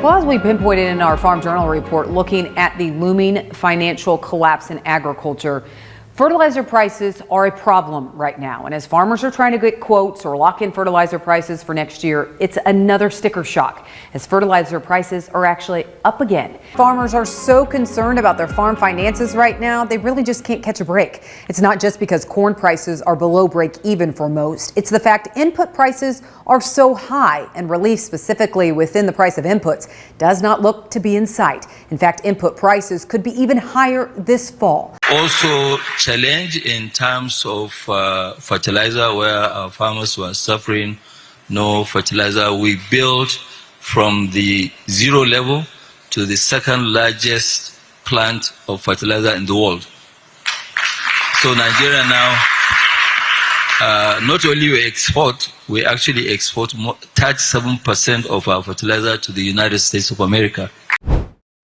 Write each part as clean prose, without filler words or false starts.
Well, as we pinpointed in our Farm Journal report, looking at the looming financial collapse in agriculture, fertilizer prices are a problem right now. And as farmers are trying to get quotes or lock in fertilizer prices for next year, it's another sticker shock as fertilizer prices are actually up again. Farmers are so concerned about their farm finances right now, they really just can't catch a break. It's not just because corn prices are below break even for most. It's the fact input prices are so high, and relief specifically within the price of inputs does not look to be in sight. In fact, input prices could be even higher this fall. Also, challenge in terms of fertilizer, where our farmers were suffering no fertilizer. We built from the zero level to the second largest plant of fertilizer in the world. So Nigeria now, not only we actually export 37% of our fertilizer to the United States of America.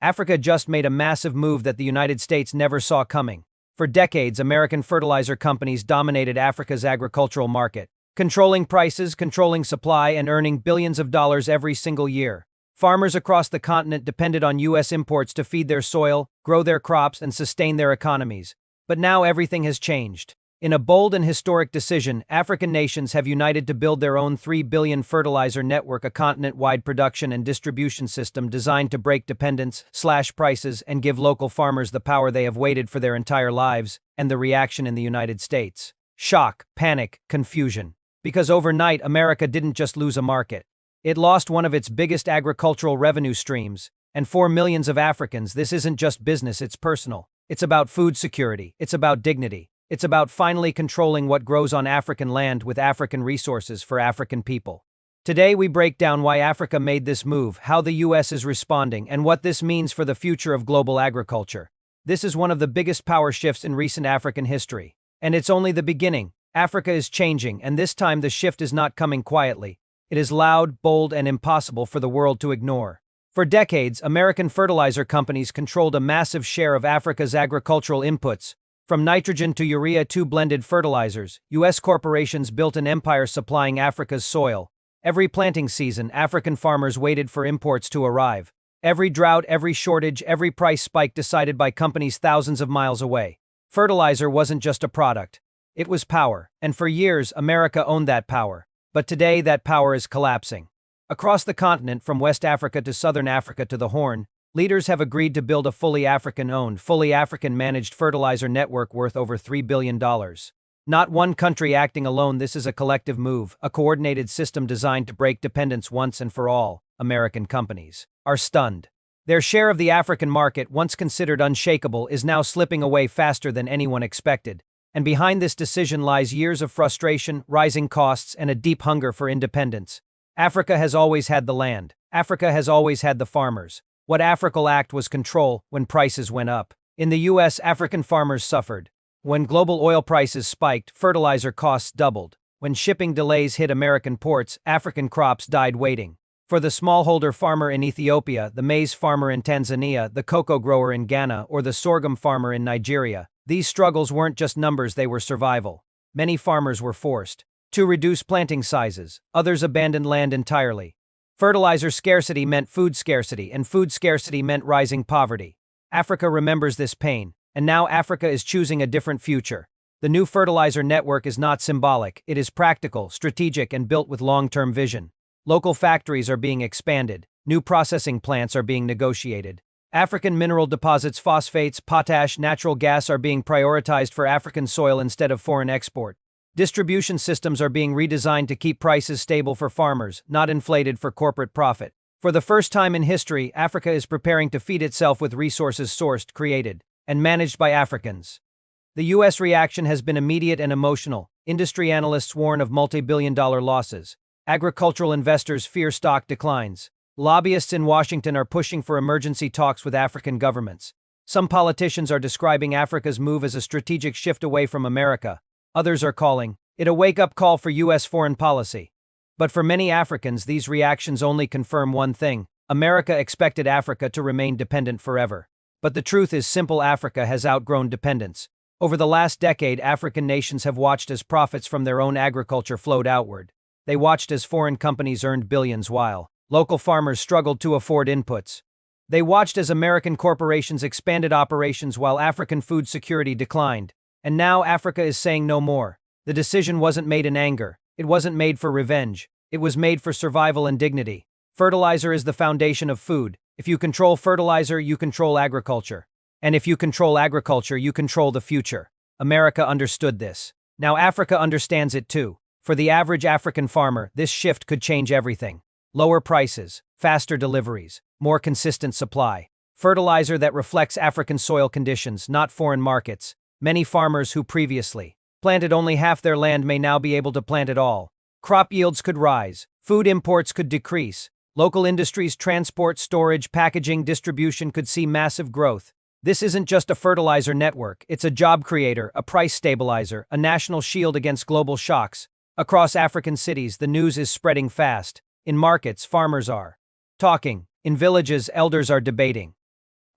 Africa just made a massive move that the United States never saw coming. For decades, American fertilizer companies dominated Africa's agricultural market, controlling prices, controlling supply, and earning billions of dollars every single year. Farmers across the continent depended on U.S. imports to feed their soil, grow their crops, and sustain their economies. But now everything has changed. In a bold and historic decision, African nations have united to build their own 3 billion fertilizer network, a continent-wide production and distribution system designed to break dependence, slash prices, and give local farmers the power they have waited for their entire lives. And the reaction in the United States: shock, panic, confusion. Because overnight, America didn't just lose a market. It lost one of its biggest agricultural revenue streams. And for millions of Africans, this isn't just business, it's personal. It's about food security. It's about dignity. It's about finally controlling what grows on African land with African resources for African people. Today we break down why Africa made this move, how the U.S. is responding, and what this means for the future of global agriculture. This is one of the biggest power shifts in recent African history. And it's only the beginning. Africa is changing, and this time the shift is not coming quietly. It is loud, bold, and impossible for the world to ignore. For decades, American fertilizer companies controlled a massive share of Africa's agricultural inputs. From nitrogen to urea to blended fertilizers, U.S. corporations built an empire supplying Africa's soil. Every planting season, African farmers waited for imports to arrive. Every drought, every shortage, every price spike decided by companies thousands of miles away. Fertilizer wasn't just a product. It was power, and for years, America owned that power. But today, that power is collapsing. Across the continent, from West Africa to Southern Africa to the Horn, leaders have agreed to build a fully African-owned, fully African-managed fertilizer network worth over $3 billion. Not one country acting alone, this is a collective move, a coordinated system designed to break dependence once and for all. American companies are stunned. Their share of the African market, once considered unshakable, is now slipping away faster than anyone expected. And behind this decision lies years of frustration, rising costs, and a deep hunger for independence. Africa has always had the land. Africa has always had the farmers. What Africa lacked was control when prices went up. In the U.S., African farmers suffered. When global oil prices spiked, fertilizer costs doubled. When shipping delays hit American ports, African crops died waiting. For the smallholder farmer in Ethiopia, the maize farmer in Tanzania, the cocoa grower in Ghana, or the sorghum farmer in Nigeria, these struggles weren't just numbers, they were survival. Many farmers were forced to reduce planting sizes. Others abandoned land entirely. Fertilizer scarcity meant food scarcity, and food scarcity meant rising poverty. Africa remembers this pain, and now Africa is choosing a different future. The new fertilizer network is not symbolic, it is practical, strategic, and built with long-term vision. Local factories are being expanded, new processing plants are being negotiated. African mineral deposits, phosphates, potash, natural gas are being prioritized for African soil instead of foreign export. Distribution systems are being redesigned to keep prices stable for farmers, not inflated for corporate profit. For the first time in history, Africa is preparing to feed itself with resources sourced, created, and managed by Africans. The U.S. reaction has been immediate and emotional. Industry analysts warn of multi-billion-dollar losses. Agricultural investors fear stock declines. Lobbyists in Washington are pushing for emergency talks with African governments. Some politicians are describing Africa's move as a strategic shift away from America. Others are calling it a wake-up call for U.S. foreign policy. But for many Africans, these reactions only confirm one thing: America expected Africa to remain dependent forever. But the truth is simple: Africa has outgrown dependence. Over the last decade, African nations have watched as profits from their own agriculture flowed outward. They watched as foreign companies earned billions while Local farmers struggled to afford inputs. They watched as American corporations expanded operations while African food security declined. And now Africa is saying no more. The decision wasn't made in anger. It wasn't made for revenge. It was made for survival and dignity. Fertilizer is the foundation of food. If you control fertilizer, you control agriculture. And if you control agriculture, you control the future. America understood this. Now Africa understands it too. For the average African farmer, this shift could change everything. Lower prices, faster deliveries, more consistent supply. Fertilizer that reflects African soil conditions, not foreign markets. Many farmers who previously planted only half their land may now be able to plant it all. Crop yields could rise. Food imports could decrease. Local industries, transport, storage, packaging, distribution could see massive growth. This isn't just a fertilizer network, it's a job creator, a price stabilizer, a national shield against global shocks. Across African cities, the news is spreading fast. In markets, farmers are talking. In villages, elders are debating.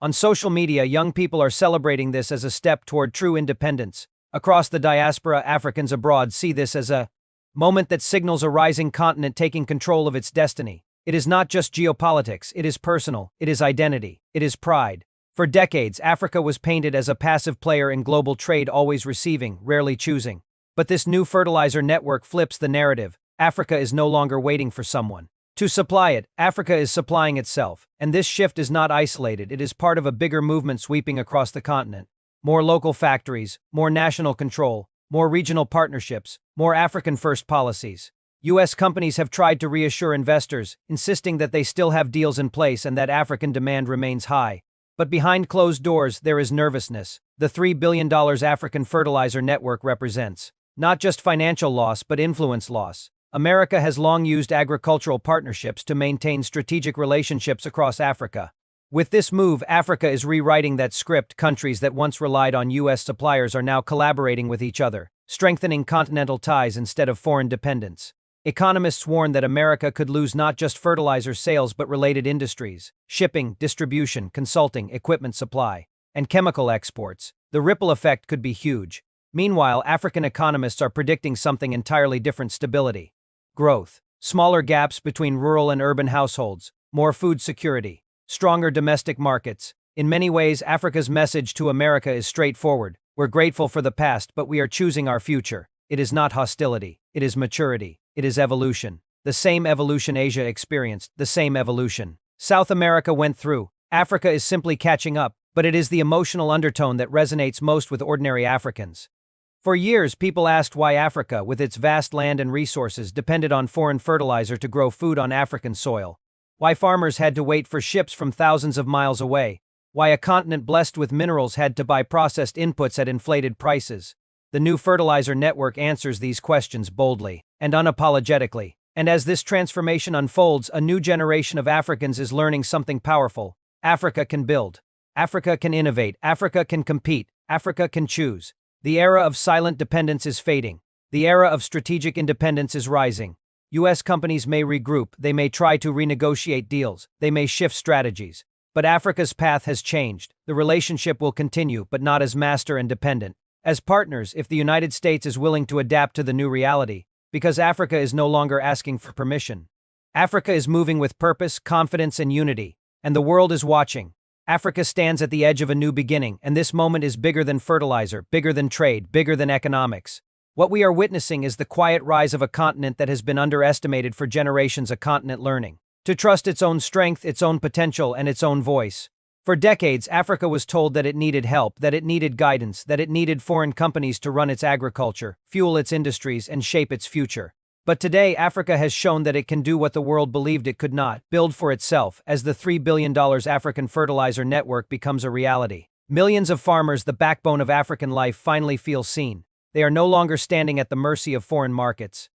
On social media, young people are celebrating this as a step toward true independence. Across the diaspora, Africans abroad see this as a moment that signals a rising continent taking control of its destiny. It is not just geopolitics, it is personal, it is identity, it is pride. For decades, Africa was painted as a passive player in global trade, always receiving, rarely choosing. But this new fertilizer network flips the narrative. Africa is no longer waiting for someone to supply it. Africa is supplying itself. And this shift is not isolated, it is part of a bigger movement sweeping across the continent. More local factories, more national control, more regional partnerships, more African-first policies. U.S. companies have tried to reassure investors, insisting that they still have deals in place and that African demand remains high. But behind closed doors, there is nervousness. The $3 billion African fertilizer network represents not just financial loss, but influence loss. America has long used agricultural partnerships to maintain strategic relationships across Africa. With this move, Africa is rewriting that script. Countries that once relied on U.S. suppliers are now collaborating with each other, strengthening continental ties instead of foreign dependence. Economists warn that America could lose not just fertilizer sales but related industries, shipping, distribution, consulting, equipment supply, and chemical exports. The ripple effect could be huge. Meanwhile, African economists are predicting something entirely different: stability, growth, smaller gaps between rural and urban households, more food security, stronger domestic markets. In many ways, Africa's message to America is straightforward. We're grateful for the past, but we are choosing our future. It is not hostility, it is maturity, it is evolution. The same evolution Asia experienced, the same evolution South America went through. Africa is simply catching up, but it is the emotional undertone that resonates most with ordinary Africans. For years, people asked why Africa, with its vast land and resources, depended on foreign fertilizer to grow food on African soil. Why farmers had to wait for ships from thousands of miles away. Why a continent blessed with minerals had to buy processed inputs at inflated prices. The new fertilizer network answers these questions boldly and unapologetically. And as this transformation unfolds, a new generation of Africans is learning something powerful. Africa can build. Africa can innovate. Africa can compete. Africa can choose. The era of silent dependence is fading. The era of strategic independence is rising. U.S. companies may regroup, they may try to renegotiate deals, they may shift strategies. But Africa's path has changed. The relationship will continue, but not as master and dependent. As partners, if the United States is willing to adapt to the new reality, because Africa is no longer asking for permission. Africa is moving with purpose, confidence, and unity, and the world is watching. Africa stands at the edge of a new beginning, and this moment is bigger than fertilizer, bigger than trade, bigger than economics. What we are witnessing is the quiet rise of a continent that has been underestimated for generations, a continent learning to trust its own strength, its own potential, and its own voice. For decades, Africa was told that it needed help, that it needed guidance, that it needed foreign companies to run its agriculture, fuel its industries, and shape its future. But today, Africa has shown that it can do what the world believed it could not: build for itself. As the $3 billion African fertilizer network becomes a reality, millions of farmers, the backbone of African life, finally feel seen. They are no longer standing at the mercy of foreign markets.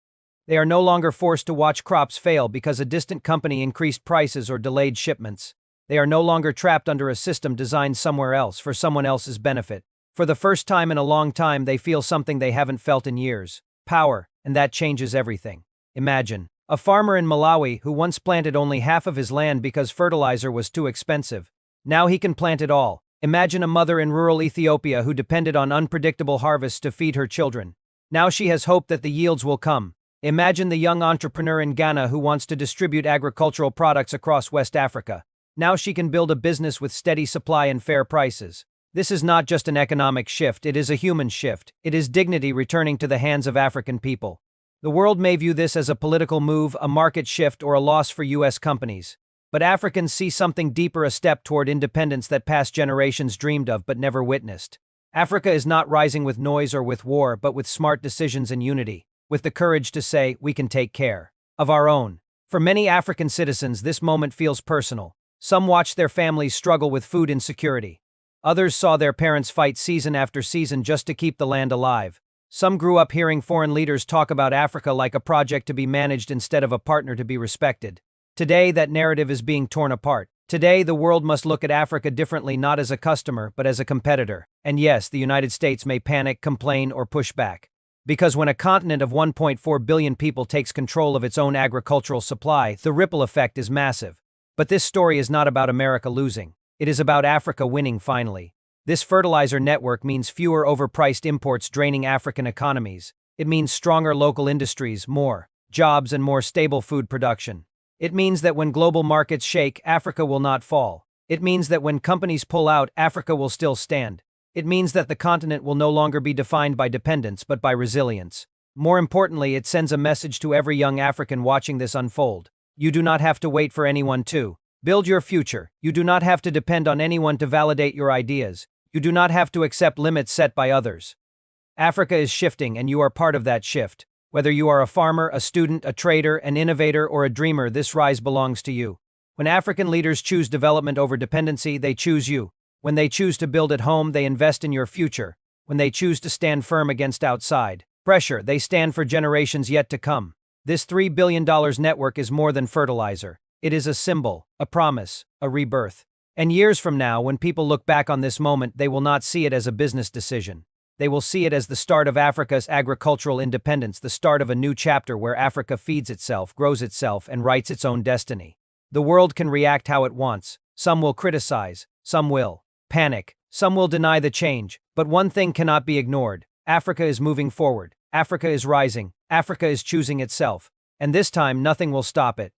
They are no longer forced to watch crops fail because a distant company increased prices or delayed shipments. They are no longer trapped under a system designed somewhere else for someone else's benefit. For the first time in a long time, they feel something they haven't felt in years: power. And that changes everything. Imagine a farmer in Malawi who once planted only half of his land because fertilizer was too expensive. Now he can plant it all. Imagine a mother in rural Ethiopia who depended on unpredictable harvests to feed her children. Now she has hope that the yields will come. Imagine the young entrepreneur in Ghana who wants to distribute agricultural products across West Africa. Now she can build a business with steady supply and fair prices. This is not just an economic shift, it is a human shift. It is dignity returning to the hands of African people. The world may view this as a political move, a market shift, or a loss for U.S. companies. But Africans see something deeper, a step toward independence that past generations dreamed of but never witnessed. Africa is not rising with noise or with war, but with smart decisions and unity, with the courage to say, we can take care of our own. For many African citizens, this moment feels personal. Some watched their families struggle with food insecurity. Others saw their parents fight season after season just to keep the land alive. Some grew up hearing foreign leaders talk about Africa like a project to be managed instead of a partner to be respected. Today, that narrative is being torn apart. Today, the world must look at Africa differently, not as a customer, but as a competitor. And yes, the United States may panic, complain, or push back. Because when a continent of 1.4 billion people takes control of its own agricultural supply, the ripple effect is massive. But this story is not about America losing. It is about Africa winning finally. This fertilizer network means fewer overpriced imports draining African economies. It means stronger local industries, more jobs, and more stable food production. It means that when global markets shake, Africa will not fall. It means that when companies pull out, Africa will still stand. It means that the continent will no longer be defined by dependence, but by resilience. More importantly, it sends a message to every young African watching this unfold. You do not have to wait for anyone to build your future. You do not have to depend on anyone to validate your ideas. You do not have to accept limits set by others. Africa is shifting, and you are part of that shift. Whether you are a farmer, a student, a trader, an innovator, or a dreamer, this rise belongs to you. When African leaders choose development over dependency, they choose you. When they choose to build at home, they invest in your future. When they choose to stand firm against outside pressure, they stand for generations yet to come. This $3 billion network is more than fertilizer. It is a symbol, a promise, a rebirth. And years from now, when people look back on this moment, they will not see it as a business decision. They will see it as the start of Africa's agricultural independence, the start of a new chapter where Africa feeds itself, grows itself, and writes its own destiny. The world can react how it wants. Some will criticize, some will panic, some will deny the change. But one thing cannot be ignored. Africa is moving forward. Africa is rising. Africa is choosing itself. And this time, nothing will stop it.